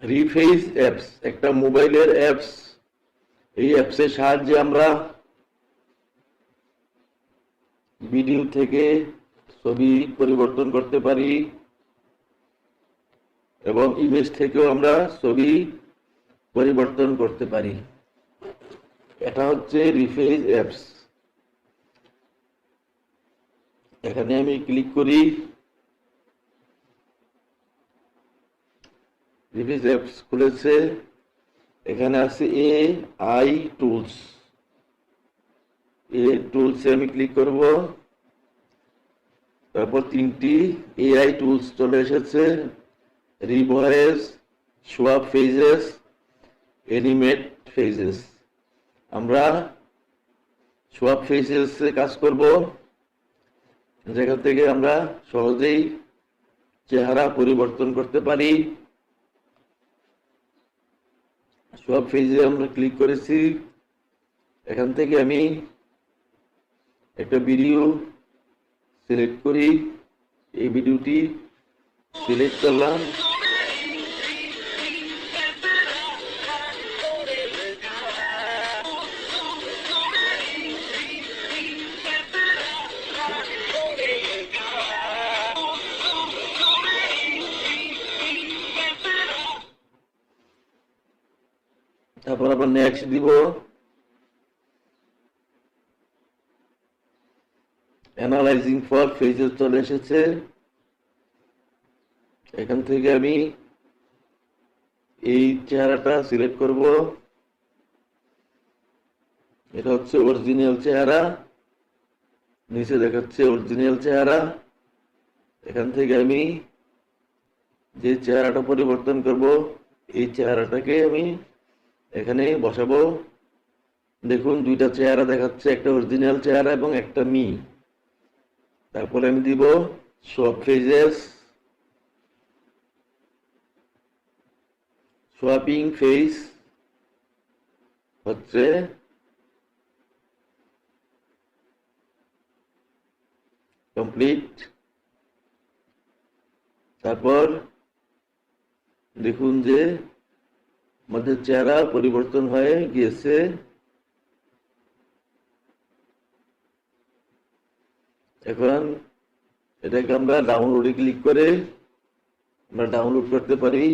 রিফেস apps একটা মোবাইলের apps. এই অ্যাপসের সাহায্যে আমরা ভিডিও থেকে ছবি পরিবর্তন করতে পারি এবং ইমেজ থেকেও আমরা ছবি পরিবর্তন করতে পারি। এটা হচ্ছে রিফেস অ্যাপস। এখানে আমি ক্লিক করি। রিফেস অ্যাপস খুলেছে। এখানে আছে AI টুলস। টুলসে আমি ক্লিক করব। তারপর তিনটি AI টুলস চলে এসেছে: রিভয়েস, সোয়াপ ফেজেস, অ্যানিমেট ফেজেস। আমরা সোয়াপ ফেজেসে কাজ করব, যেখান থেকে আমরা সহজেই চেহারা পরিবর্তন করতে পারি। সোয়াপ ফেজে আমরা ক্লিক করেছি। এখান থেকে আমি একটা ভিডিও সিলেক্ট করি। এই ভিডিওটি সিলেক্ট করলাম। তারপর আবার নেক্সট দিব। অ্যানালাইজিং ফর ফেজেস চলে এসেছে। এখান থেকে আমি এই চেহারাটা সিলেক্ট করব। এটা হচ্ছে অরিজিনাল চেহারা, নিচে দেখাচ্ছে অরিজিনাল চেহারা। এখান থেকে আমি যে চেহারাটা পরিবর্তন করব, এই চেহারাটাকে আমি এখানে বসাবো। দেখুন দুইটা চেহারা দেখাচ্ছে, একটা অরিজিনাল চেহারা এবং একটা মি। তারপরে আমি দিব সোয়াপ ফেজেস। সোয়াপিং ফেস হচ্ছে কমপ্লিট। তারপর দেখুন যে আমাদের চেহারা পরিবর্তন হয়ে গিয়েছে। এখন এটাকে আমরা ডাউনলোডে ক্লিক করে আমরা ডাউনলোড করতে পারি।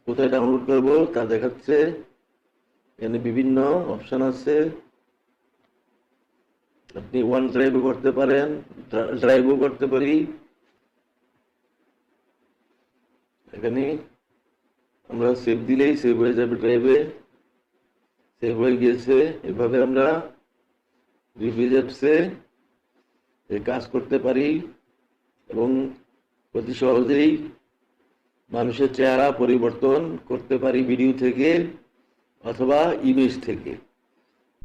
কোথায় ডাউনলোড করব তা দেখাচ্ছে। এখানে বিভিন্ন অপশন আছে। আপনি ওয়ান ড্রাইভও করতে পারেন, ড্রাইভও করতে পারি। এখানে আমরা সেভ দিলেই সেভ হয়ে যাবে ড্রাইভে। সেভ হয়ে গিয়েছে। এভাবে আমরা রিফেস অ্যাপসে কাজ করতে পারি এবং অতি সহজেই মানুষের চেহারা পরিবর্তন করতে পারি ভিডিও থেকে অথবা ইমেজ থেকে।